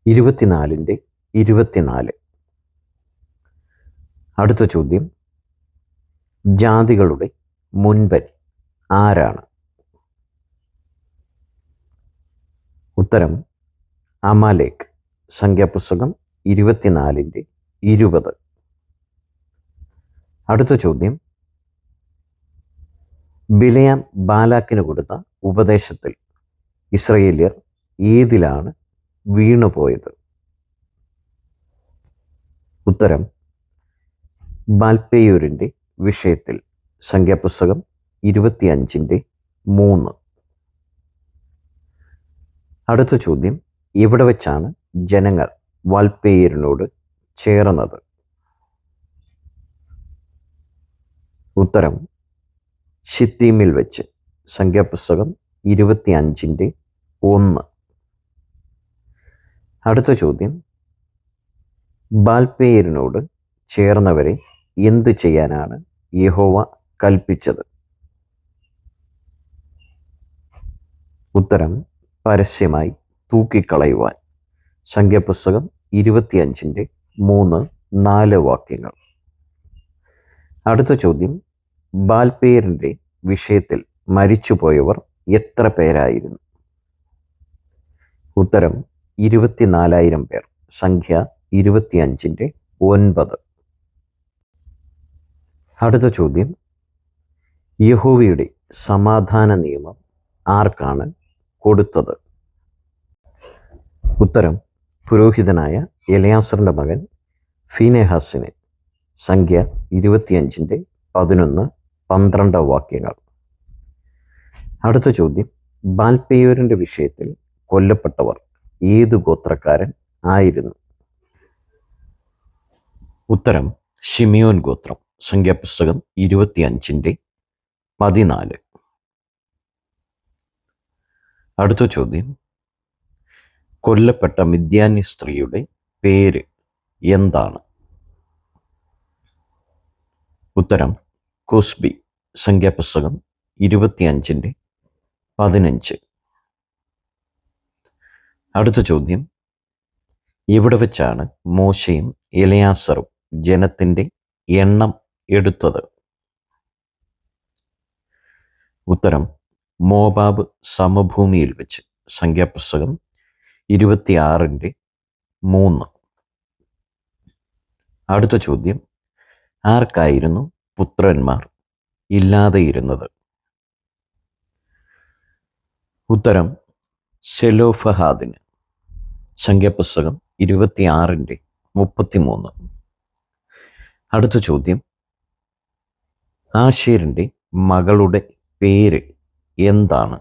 A: 24:24. അടുത്ത ചോദ്യം, ജാതികളുടെ മുൻപൻ ആരാണ്? ഉത്തരം, അമാലേക്ക്. സംഖ്യാപുസ്തകം 24:20. അടുത്ത ചോദ്യം, ബിലെയാം ബാലാക്കിന് കൊടുത്ത ഉപദേശത്തിൽ ഇസ്രയേല്യർ ഏതിലാണ് വീണുപോയത്? ഉത്തരം, ബാൽപെയൂരിൻ്റെ വിഷയത്തിൽ. സംഖ്യാപുസ്തകം 25:3. അടുത്ത ചോദ്യം, എവിടെ വെച്ചാണ് ജനങ്ങൾ വാൽപേയരിനോട് ചേർന്നത്? ഉത്തരം, ശിത്തീമിൽ വെച്ച്. സംഖ്യാപുസ്തകം 25:1. അടുത്ത ചോദ്യം, ബാൽപേയരിനോട് ചേർന്നവരെ എന്ത് ചെയ്യാനാണ് യഹോവ കൽപ്പിച്ചത്? ഉത്തരം, പരസ്യമായി തൂക്കിക്കളയുവാൻ. സംഖ്യാപുസ്തകം 25:3-4 വാക്യങ്ങൾ. അടുത്ത ചോദ്യം, ബാൽപേയരിൻ്റെ വിഷയത്തിൽ മരിച്ചുപോയവർ എത്ര പേരായിരുന്നു? ഉത്തരം, 24,000 പേർ. സംഖ്യ 25:9. അടുത്ത ചോദ്യം, യഹോവയുടെ സമാധാന നിയമം ആർക്കാണ് കൊടുത്തത്? ഉത്തരം, പുരോഹിതനായ എലയാസറിൻ്റെ മകൻ ഫീനെഹാസിന്. സംഖ്യ 25:11-12 വാക്യങ്ങൾ. അടുത്ത ചോദ്യം, ബാൽപെയോരിൻ്റെ വിഷയത്തിൽ കൊല്ലപ്പെട്ടവർ ഏതു ഗോത്രക്കാരൻ ആയിരുന്നു? ഉത്തരം, ശിമിയോൻ ഗോത്രം. സംഖ്യാപുസ്തകം 25:14. അടുത്ത ചോദ്യം, കൊല്ലപ്പെട്ട മിദ്യാന്യ സ്ത്രീയുടെ പേര് എന്താണ്?
B: ഉത്തരം കോസ്ബി. സംഖ്യാപുസ്തകം 25:15. അടുത്ത ചോദ്യം, എവിടെ വെച്ചാണ് മോശയും എലയാസറും ജനത്തിൻ്റെ എണ്ണം എടുത്തത്? ഉത്തരം മോവാബ് സമഭൂമിയിൽ വെച്ച്. സംഖ്യാപുസ്തകം 26:3. അടുത്ത ചോദ്യം, ആർക്കായിരുന്നു പുത്രന്മാർ ഇല്ലാതെയിരുന്നത്? ഉത്തരം സെലോഫഹാദിന്. സംഖ്യാപുസ്തകം 26:33. അടുത്ത ചോദ്യം, ആശേരിൻ്റെ മകളുടെ പേര് എന്താണ്?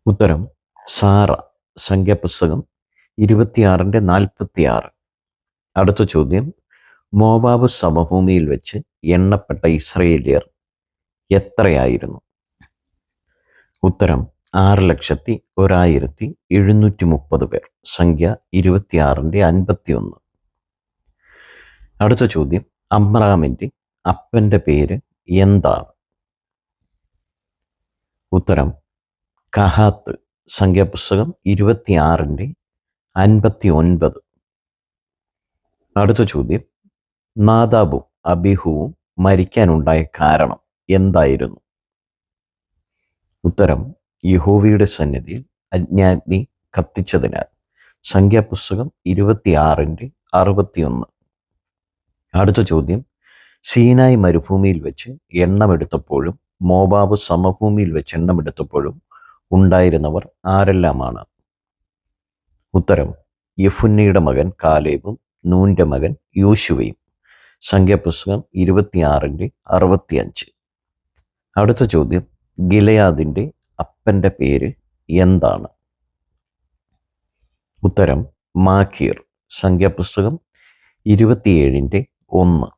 B: ഉത്തരം സാറ. സംഖ്യാപുസ്തകം 26:46. അടുത്ത ചോദ്യം, മോവാബ് സമഭൂമിയിൽ വെച്ച് എണ്ണപ്പെട്ട ഇസ്രയേലിയർ എത്രയായിരുന്നു? ഉത്തരം 6,01,730 പേർ. സംഖ്യ 26:51. അടുത്ത ചോദ്യം, അമ്രാമിൻ്റെ അപ്പൻ്റെ പേര് എന്താണ്? ഉത്തരം കഹാത്ത്. സംഖ്യാപുസ്തകം 26:59. അടുത്ത ചോദ്യം, നാദാബും അബീഹുവും മരിക്കാനുണ്ടായ കാരണം എന്തായിരുന്നു? ഉത്തരം യഹോവയുടെ സന്നിധിയിൽ അഗ്നി കത്തിച്ചതിനാൽ. സംഖ്യാപുസ്തകം 26:61. അടുത്ത ചോദ്യം, സീനായ് മരുഭൂമിയിൽ വെച്ച് എണ്ണമെടുത്തപ്പോഴും മോവാബ് സമഭൂമിയിൽ വെച്ച് എണ്ണമെടുത്തപ്പോഴും ഉണ്ടായിരുന്നവർ ആരെല്ലാമാണ്? ഉത്തരം യെഫുന്നയുടെ മകൻ കാലേബും നൂന്റെ മകൻ യോശുവയും. സംഖ്യാപുസ്തകം 26:65. അടുത്ത ചോദ്യം, ഗിലെയാദിൻ്റെ അപ്പൻ്റെ പേര് എന്താണ്? ഉത്തരം മാഖീർ. സംഖ്യാപുസ്തകം 27:1.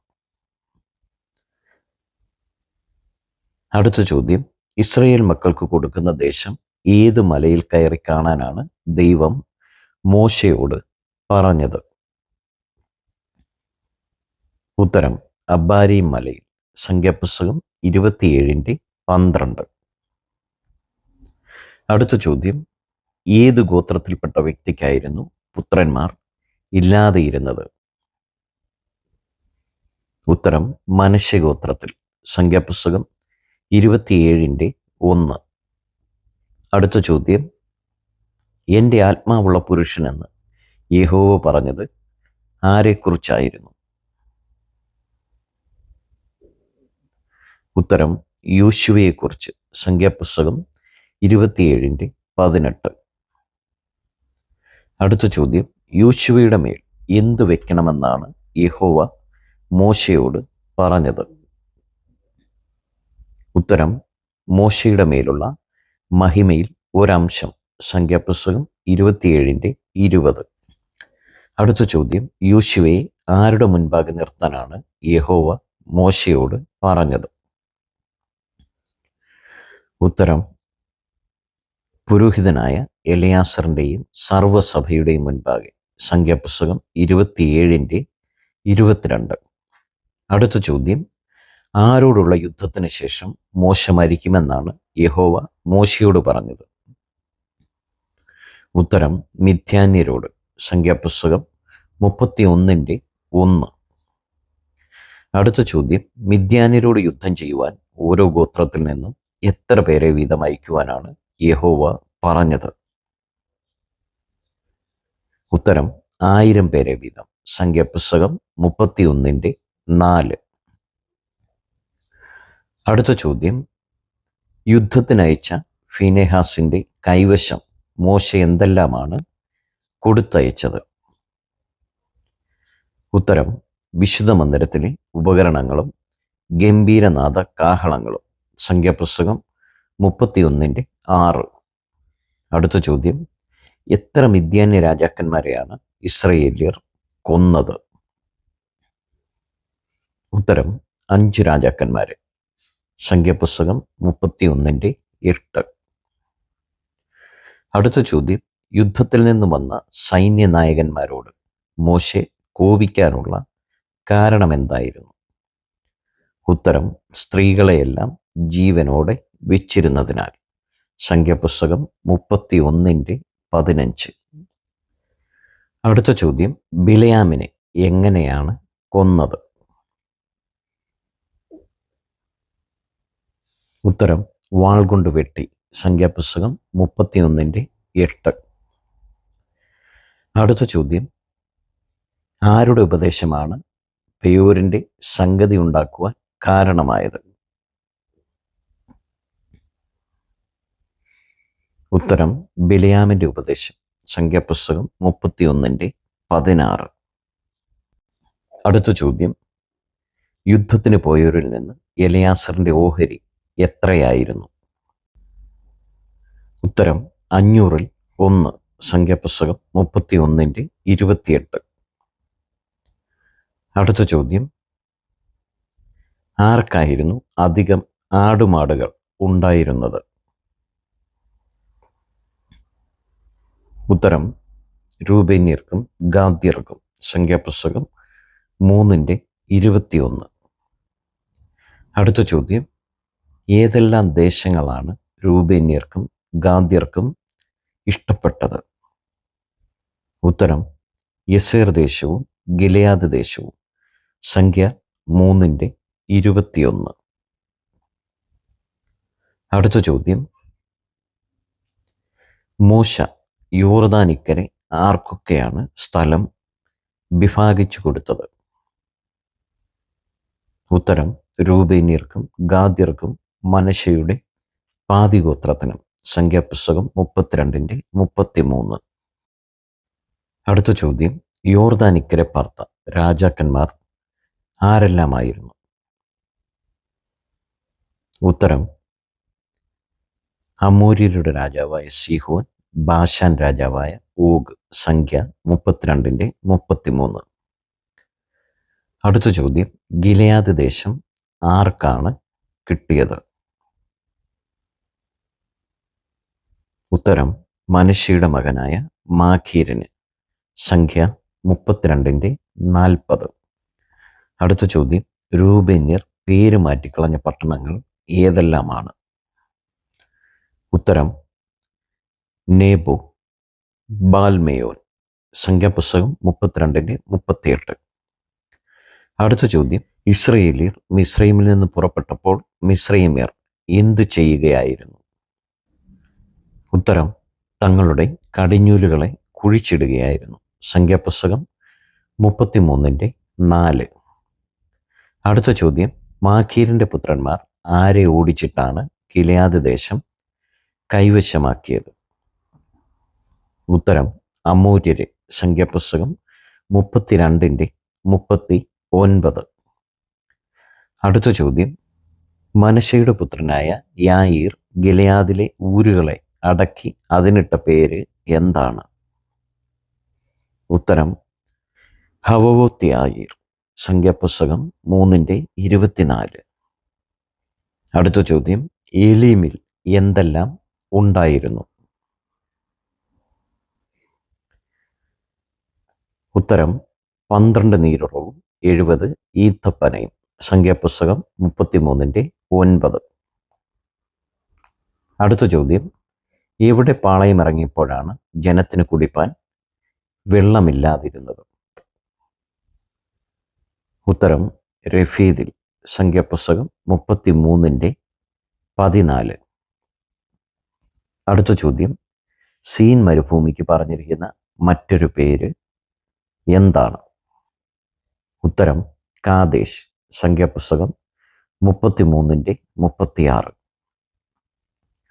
B: അടുത്ത ചോദ്യം, ഇസ്രയേൽ മക്കൾക്ക് കൊടുക്കുന്ന ദേശം ഏത് മലയിൽ കയറി കാണാനാണ് ദൈവം മോശയോട് പറഞ്ഞത്? ഉത്തരം അബാരീം മലയിൽ. സംഖ്യാപുസ്തകം 27:12. അടുത്ത ചോദ്യം, ഏത് ഗോത്രത്തിൽപ്പെട്ട വ്യക്തിക്കായിരുന്നു പുത്രന്മാർ ഇല്ലാതെയിരുന്നത്? ഉത്തരം മനശ്ശെ ഗോത്രത്തിൽ. സംഖ്യാപുസ്തകം 27:1. അടുത്ത ചോദ്യം, എൻ്റെ ആത്മാവുള്ള പുരുഷനെന്ന് യഹോവ പറഞ്ഞത് ആരെക്കുറിച്ചായിരുന്നു? ഉത്തരം യോശുവയെക്കുറിച്ച്. സംഖ്യാപുസ്തകം 27:18. അടുത്ത ചോദ്യം, യോശുവയുടെ മേൽ എന്തു വെക്കണമെന്നാണ് യഹോവ മോശയോട് പറഞ്ഞത്? ഉത്തരം മോശയുടെ മേലുള്ള മഹിമയിൽ ഒരംശം. സംഖ്യാപുസ്തകം 27:20. അടുത്ത ചോദ്യം, യോശുവയെ ആരുടെ മുൻപാകെ നിർത്താനാണ് യഹോവ മോശയോട് പറഞ്ഞത്? ഉത്തരം പുരോഹിതനായ എലയാസറിൻ്റെയും സർവ്വസഭയുടെയും മുൻപാകെ. സംഖ്യാപുസ്തകം 27:22. അടുത്ത ചോദ്യം, ആരോടുള്ള യുദ്ധത്തിന് ശേഷം മോശ മരിക്കുമെന്നാണ് യഹോവ മോശയോട് പറഞ്ഞത്? ഉത്തരം മിദ്യാന്യരോട്. സംഖ്യാപുസ്തകം 31:1. അടുത്ത ചോദ്യം, മിദ്യാന്യരോട് യുദ്ധം ചെയ്യുവാൻ ഓരോ ഗോത്രത്തിൽ നിന്നും എത്ര പേരെ വീതം അയക്കുവാനാണ് യഹോവ പറഞ്ഞത്? ഉത്തരം 1000 പേരെ വീതം. സംഖ്യാപുസ്തകം 31:4. അടുത്ത ചോദ്യം, യുദ്ധത്തിനയച്ച ഫിനെഹാസിൻ്റെ കൈവശം മോശ എന്തെല്ലാമാണ് കൊടുത്തയച്ചത്? ഉത്തരം വിശുദ്ധ മന്ദിരത്തിലെ ഉപകരണങ്ങളും ഗംഭീരനാദ കാഹളങ്ങളും. സംഖ്യാപുസ്തകം 31:6. അടുത്ത ചോദ്യം, എത്ര മിദ്യാന്യ രാജാക്കന്മാരെയാണ് ഇസ്രയേല്യർ കൊന്നത്? ഉത്തരം 5 രാജാക്കന്മാരെ. സംഖ്യാപുസ്തകം 31:8. അടുത്ത ചോദ്യം, യുദ്ധത്തിൽ നിന്ന് വന്ന സൈന്യനായകന്മാരോട് മോശെ കോപിക്കാനുള്ള കാരണമെന്തായിരുന്നു? ഉത്തരം സ്ത്രീകളെയെല്ലാം ജീവനോടെ വെച്ചിരുന്നതിനാൽ. സംഖ്യാപുസ്തകം 31:15. അടുത്ത ചോദ്യം, ബിലെയാമിനെ എങ്ങനെയാണ് കൊന്നത്? ഉത്തരം വാൾ കൊണ്ട് വെട്ടി. സംഖ്യാപുസ്തകം 31:8. അടുത്ത ചോദ്യം, ആരുടെ ഉപദേശമാണ് പെയോരിന്റെ സംഗതി ഉണ്ടാക്കുവാൻ കാരണമായത്? ഉത്തരം ബിലെയാമിന്റെ ഉപദേശം. സംഖ്യാപുസ്തകം 31:16. അടുത്ത ചോദ്യം, യുദ്ധത്തിന് പോയവരിൽ നിന്ന് എലെയാസറിന്റെ ഓഹരി എത്രയായിരുന്നു? ഉത്തരം 500-1. സംഖ്യാപുസ്തകം 31:28. അടുത്ത ചോദ്യം, ആർക്കായിരുന്നു അധികം ആടുമാടുകൾ ഉണ്ടായിരുന്നത്? ഉത്തരം രൂബേന്യർക്കും ഗാദ്യർക്കും. സംഖ്യാപുസ്തകം 3:21. അടുത്ത ചോദ്യം, ഏതെല്ലാം ദേശങ്ങളാണ് രൂബേന്യർക്കും ഗാദ്യർക്കും ഇഷ്ടപ്പെട്ടത്? ഉത്തരം യസേർ ദേശവും ഗിലെയാദ് ദേശവും. സംഖ്യ 3:21. അടുത്ത ചോദ്യം, മോശ യോർദാനിക്കരെ ആർക്കൊക്കെയാണ് സ്ഥലം വിഭാഗിച്ചു കൊടുത്തത്? ഉത്തരം രൂബേന്യർക്കും ഗാദ്യർക്കും മനശ്ശെയുടെ പാതിഗോത്രത്തിനും. സംഖ്യാപുസ്തകം 32:33. അടുത്ത ചോദ്യം, യോർദാനിക്കരെ പാർത്ത രാജാക്കന്മാർ ആരെല്ലാമായിരുന്നു? ഉത്തരം അമോര്യരുടെ രാജാവായ സീഹോൻ, ബാശാൻ രാജാവായ ഓഗ്. സംഖ്യ 32:33. അടുത്ത ചോദ്യം, ഗിലെയാദ് ദേശം ആർക്കാണ് കിട്ടിയത്? ഉത്തരം മനശ്ശെയുടെ മകനായ മാഖീരിന്. സംഖ്യ 32:40. അടുത്ത ചോദ്യം, രൂബേന്യർ പേര് മാറ്റിക്കളഞ്ഞ പട്ടണങ്ങൾ ഏതെല്ലാമാണ്? ഉത്തരം നേബോ, ബാൽമേയോൻ. സംഖ്യാപുസ്തകം 32:38. അടുത്ത ചോദ്യം, ഇസ്രയേലിയർ മിസ്രൈമിൽ നിന്ന് പുറപ്പെട്ടപ്പോൾ മിസ്രൈമ്യർ എന്തു ചെയ്യുകയായിരുന്നു? ഉത്തരം തങ്ങളുടെ കടിഞ്ഞൂലുകളെ കുഴിച്ചിടുകയായിരുന്നു. സംഖ്യാപുസ്തകം 33:4. അടുത്ത ചോദ്യം, മാഖീരിന്റെ പുത്രന്മാർ ആരെ ഓടിച്ചിട്ടാണ് ഗിലെയാദ് ദേശം കൈവശമാക്കിയത്? ഉത്തരം അമോര്യരെ. സംഖ്യാപുസ്തകം 32:39. അടുത്ത ചോദ്യം, മനശ്ശെയുടെ പുത്രനായ യായീർ ഗിലെയാദിലെ ഊരുകളെ അടക്കി അതിനിട്ട പേര് എന്താണ്? ഉത്തരം ഹവവോത്ത് യായീർ. സംഖ്യാപുസ്തകം 3:24. അടുത്ത ചോദ്യം, ഏലീമിൽ എന്തെല്ലാം ഉണ്ടായിരുന്നു? ഉത്തരം 12 നീരുറവും 70 ഈത്തപ്പനയും. സംഖ്യാപുസ്തകം 33:9. അടുത്ത ചോദ്യം, എവിടെ പാളയമിറങ്ങിയപ്പോഴാണ് ജനത്തിന് കുടിപ്പാൻ വെള്ളമില്ലാതിരുന്നത്? ഉത്തരം രഫീദിൽ. സംഖ്യാപുസ്തകം 33:14. അടുത്ത ചോദ്യം, സീൻ മരുഭൂമിക്ക് പറഞ്ഞിരിക്കുന്ന മറ്റൊരു പേര് എന്താണ്? ഉത്തരം കാദേശ്. സംഖ്യാപുസ്തകം 33:36.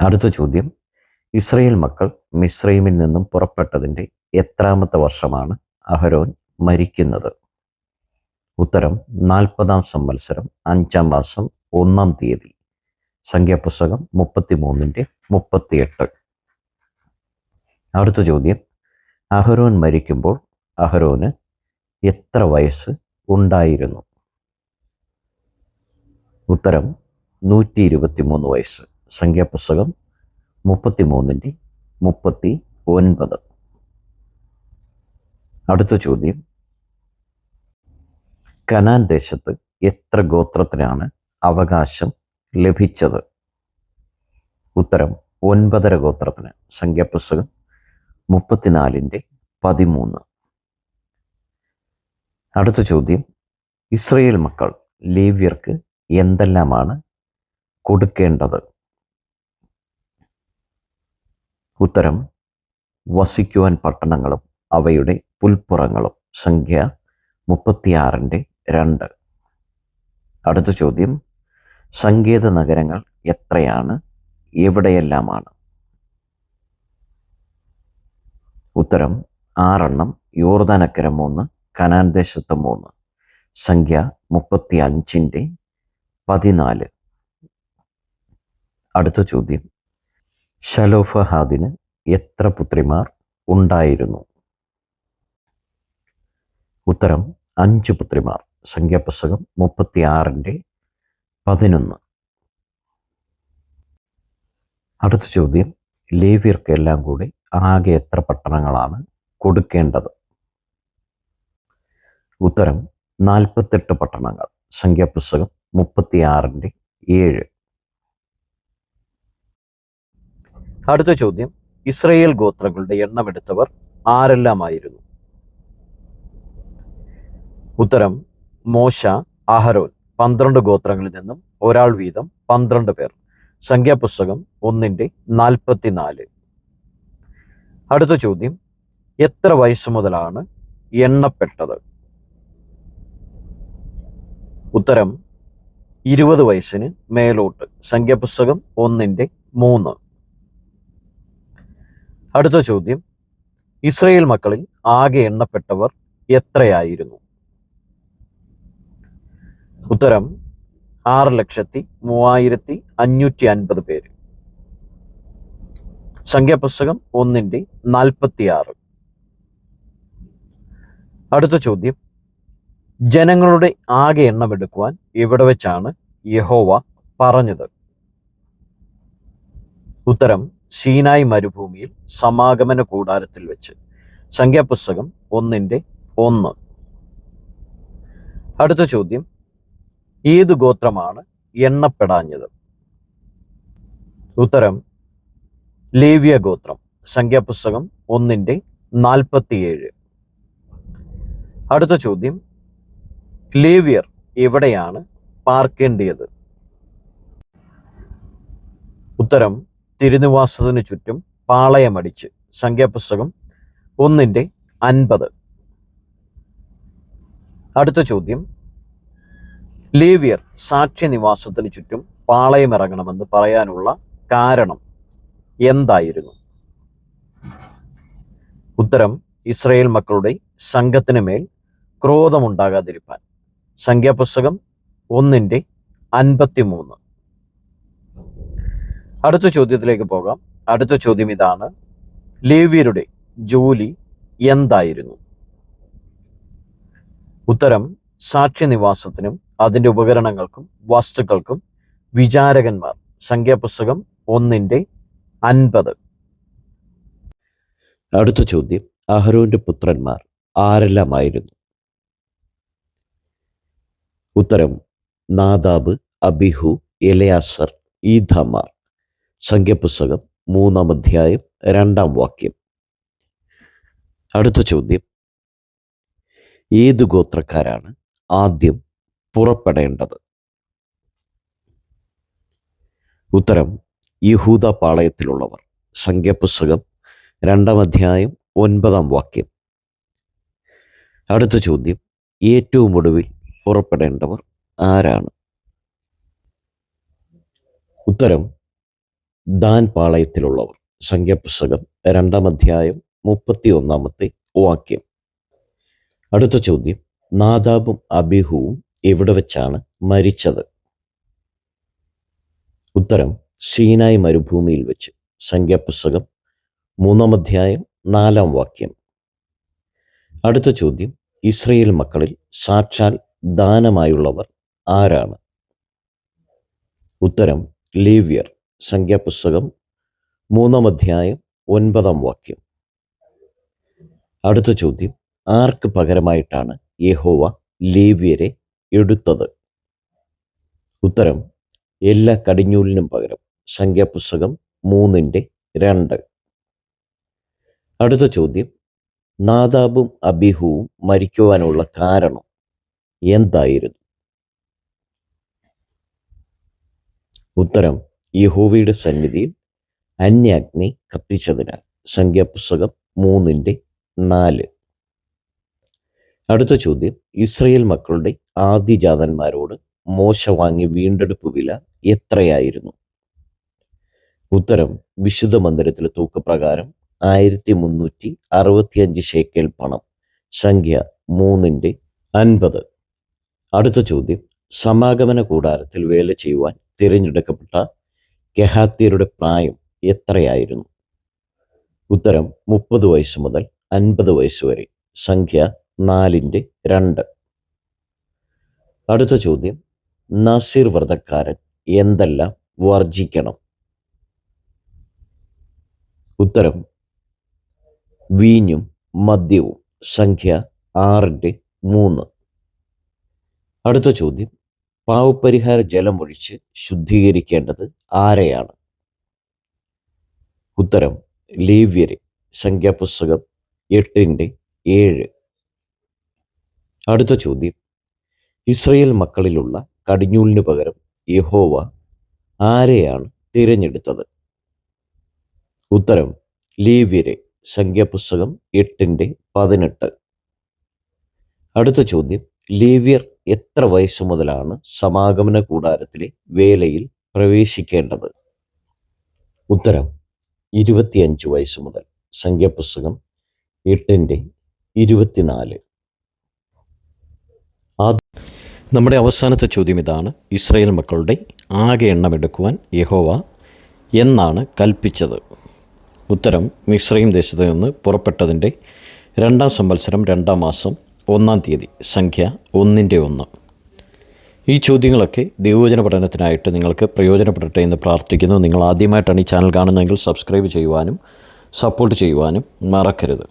B: അടുത്ത ചോദ്യം, ഇസ്രയേൽ മക്കൾ മിസ്രൈമിൽ നിന്നും പുറപ്പെട്ടതിൻ്റെ എത്രാമത്തെ വർഷമാണ് അഹരോൻ മരിക്കുന്നത്? ഉത്തരം 40-ാം സംവത്സരം 5-ാം മാസം 1-ാം തീയതി. സംഖ്യാപുസ്തകം 33:38. അടുത്ത ചോദ്യം, അഹരോൻ മരിക്കുമ്പോൾ അഹരോന് എത്ര വയസ്സ് ഉണ്ടായിരുന്നു? ഉത്തരം 123 വയസ്സ്. സംഖ്യാപുസ്തകം 33:39. അടുത്ത ചോദ്യം, കനാൻ ദേശത്ത് എത്ര ഗോത്രത്തിനാണ് അവകാശം ലഭിച്ചത്? ഉത്തരം 9.5 ഗോത്രത്തിന്. സംഖ്യാപുസ്തകം 34:13. അടുത്ത ചോദ്യം, ഇസ്രയേൽ മക്കൾ ലേവ്യർക്ക് എന്തെല്ലാമാണ് കൊടുക്കേണ്ടത്? ഉത്തരം വസിക്കുവാൻ പട്ടണങ്ങളും അവയുടെ പുൽപ്പുറങ്ങളും. സംഖ്യ 36:2. അടുത്ത ചോദ്യം, സങ്കേത നഗരങ്ങൾ എത്രയാണ്? എവിടെയെല്ലാമാണ്? ഉത്തരം 6, യോർദാനക്കര 3, കനാൻ ദേശത്ത് 3. സംഖ്യ 35:14. അടുത്ത ചോദ്യം, ശലോഫഹാദിന് എത്ര പുത്രിമാർ ഉണ്ടായിരുന്നു? ഉത്തരം 5 പുത്രിമാർ. സംഖ്യാപുസ്തകം 36:11. അടുത്ത ചോദ്യം, ലേവ്യർക്ക് എല്ലാം കൂടി ആകെ എത്ര പട്ടണങ്ങളാണ് കൊടുക്കേണ്ടത്? ഉത്തരം 48 പട്ടണങ്ങൾ. സംഖ്യാപുസ്തകം 36:7.
A: അടുത്ത ചോദ്യം, ഇസ്രയേൽ ഗോത്രങ്ങളുടെ എണ്ണമെടുത്തവർ ആരെല്ലാമായിരുന്നു? ഉത്തരം മോശ, അഹരോൻ. 12 ഗോത്രങ്ങളിൽ നിന്നും ഒരാൾ വീതം 12 പേർ. സംഖ്യാപുസ്തകം 1:44. അടുത്ത ചോദ്യം, എത്ര വയസ്സ് മുതലാണ് എണ്ണപ്പെട്ടത്? ഉത്തരം 20 വയസ്സിന് മേലോട്ട്. സംഖ്യാപുസ്തകം 1:3. അടുത്ത ചോദ്യം, ഇസ്രയേൽ മക്കളിൽ ആകെ എണ്ണപ്പെട്ടവർ എത്രയായിരുന്നു? ഉത്തരം 6,35,550 പേര്. സംഖ്യാപുസ്തകം 1:46. അടുത്ത ചോദ്യം, ജനങ്ങളുടെ ആകെ എണ്ണമെടുക്കുവാൻ എവിടെ വെച്ചാണ് യഹോവ പറഞ്ഞത്? ഉത്തരം സീനായി മരുഭൂമിയിൽ സമാഗമന കൂടാരത്തിൽ വെച്ച്. സംഖ്യാപുസ്തകം 1:1. അടുത്ത ചോദ്യം, ഏതു ഗോത്രമാണ് എണ്ണപ്പെടാഞ്ഞത്? ഉത്തരം ലേവ്യ ഗോത്രം. സംഖ്യാപുസ്തകം 1:47. അടുത്ത ചോദ്യം, ലേവ്യർ എവിടെയാണ് പാർക്കേണ്ടിയത്? ഉത്തരം തിരുനിവാസത്തിനു ചുറ്റും പാളയമടിച്ച്. സംഖ്യാപുസ്തകം 1:50. അടുത്ത ചോദ്യം, ലേവ്യർ സാക്ഷ്യനിവാസത്തിന് ചുറ്റും പാളയമിറങ്ങണമെന്ന് പറയാനുള്ള കാരണം എന്തായിരുന്നു? ഉത്തരം ഇസ്രയേൽ മക്കളുടെ സംഘത്തിന് മേൽ ക്രോധമുണ്ടാകാതിരിപ്പാൻ. സംഖ്യാപുസ്തകം 1:53. അടുത്ത ചോദ്യത്തിലേക്ക് പോകാം. അടുത്ത ചോദ്യം ഇതാണ്, ലേവ്യരുടെ ജോലി എന്തായിരുന്നു? ഉത്തരം സാക്ഷ്യനിവാസത്തിനും അതിൻ്റെ ഉപകരണങ്ങൾക്കും വസ്തുക്കൾക്കും വിചാരകന്മാർ. സംഖ്യാപുസ്തകം 1:50.
B: അടുത്ത ചോദ്യം, അഹരോന്റെ പുത്രന്മാർ ആരെല്ലാമായിരുന്നു? ഉത്തരം നാദാബ്, അബിഹു, എലയാസർ, ഈഥാമാർ. സംഖ്യാപുസ്തകം 3:2. അടുത്ത ചോദ്യം, ഏതു ഗോത്രക്കാരാണ് ആദ്യം പുറപ്പെടേണ്ടത്? ഉത്തരം യഹൂദ പാളയത്തിലുള്ളവർ. സംഖ്യാപുസ്തകം 2:9. അടുത്ത ചോദ്യം, ഏറ്റവും ഒടുവിൽ പുറപ്പെടേണ്ടവർ ആരാണ്? ഉത്തരം ദാൻ പാളയത്തിലുള്ളവർ. സംഖ്യാപുസ്തകം 2:31. അടുത്ത ചോദ്യം, നാദാബും അബിഹുവും എവിടെ വെച്ചാണ് മരിച്ചത്? ഉത്തരം സീനായ് മരുഭൂമിയിൽ വെച്ച്. സംഖ്യാപുസ്തകം 3:4. അടുത്ത ചോദ്യം, ഇസ്രയേൽ മക്കളിൽ സാക്ഷാൽ ദാനമായുള്ളവർ ആരാണ്? ഉത്തരം ലേവ്യർ. സംഖ്യാപുസ്തകം 3:9. അടുത്ത ചോദ്യം, ആർക്ക് പകരമായിട്ടാണ് യഹോവ ലേവ്യരെ എടുത്തത്? ഉത്തരം എല്ലാ കടിഞ്ഞൂലിനും പകരം. സംഖ്യാപുസ്തകം 3:2. അടുത്ത ചോദ്യം, നാദാബും അബീഹുവും മരിക്കുവാനുള്ള കാരണം എന്തായിരുന്നു? ഉത്തരം യഹോവയുടെ സന്നിധിയിൽ അന്യാഗ്നി കത്തിച്ചതിനാൽ. സംഖ്യാപുസ്തകം 3:4. അടുത്ത ചോദ്യം, ഇസ്രയേൽ മക്കളുടെ ആദ്യജാതന്മാരോട് മോശ വാങ്ങിയ വീണ്ടെടുപ്പ് വില എത്രയായിരുന്നു? ഉത്തരം വിശുദ്ധ മന്ദിരത്തിലെ തൂക്കപ്രകാരം 1365 ശേക്കെൽ പണം. സംഖ്യ 3:50. അടുത്ത ചോദ്യം, സമാഗമന കൂടാരത്തിൽ വേല ചെയ്യുവാൻ തിരഞ്ഞെടുക്കപ്പെട്ട കെഹാത്യരുടെ പ്രായം എത്രയായിരുന്നു? ഉത്തരം 30 വയസ്സ് മുതൽ 50 വയസ്സ് വരെ. സംഖ്യ 4:2. അടുത്ത ചോദ്യം, നാസീർ വ്രതക്കാരൻ എന്തെല്ലാം വർജിക്കണം? ഉത്തരം വീഞ്ഞും മദ്യവും. സംഖ്യ 6:3. അടുത്ത ചോദ്യം, പാവപരിഹാര ജലമൊഴിച്ച് ശുദ്ധീകരിക്കേണ്ടത് ആരെയാണ്? ഉത്തരം ലേവ്യരെ. സംഖ്യാപുസ്തകം 8:7. അടുത്ത ചോദ്യം, ഇസ്രയേൽ മക്കളിലുള്ള കടിഞ്ഞൂലിനു പകരം യഹോവ ആരെയാണ് തിരഞ്ഞെടുത്തത്? ഉത്തരം ലേവ്യരെ. സംഖ്യാപുസ്തകം 8:18. അടുത്ത ചോദ്യം, ലേവ്യർ എത്ര വയസ്സു മുതലാണ് സമാഗമന കൂടാരത്തിലെ വേലയിൽ പ്രവേശിക്കേണ്ടത്? ഉത്തരം 25 വയസ്സ് മുതൽ. സംഖ്യാപുസ്തകം 8:24.
A: നമ്മുടെ അവസാനത്തെ ചോദ്യം ഇതാണ്. ഇസ്രായേൽ മക്കളുടെ ആകെ എണ്ണം എടുക്കുവാൻ യഹോവ എന്നാണ് കൽപ്പിച്ചത്? ഉത്തരം മിസ്രയീം ദേശത്ത് നിന്ന് പുറപ്പെട്ടതിൻ്റെ 2-ാം സംവത്സരം 2-ാം മാസം 1-ാം തീയതി. സംഖ്യ 1:1. ഈ ചോദ്യങ്ങളൊക്കെ ദൈവവചന പഠനത്തിനായിട്ട് നിങ്ങൾക്ക് പ്രയോജനപ്പെടട്ടെ എന്ന് പ്രാർത്ഥിക്കുന്നു. നിങ്ങൾ ആദ്യമായിട്ടാണ് ഈ ചാനൽ കാണുന്നതെങ്കിൽ സബ്സ്ക്രൈബ് ചെയ്യുവാനും സപ്പോർട്ട് ചെയ്യുവാനും മറക്കരുത്.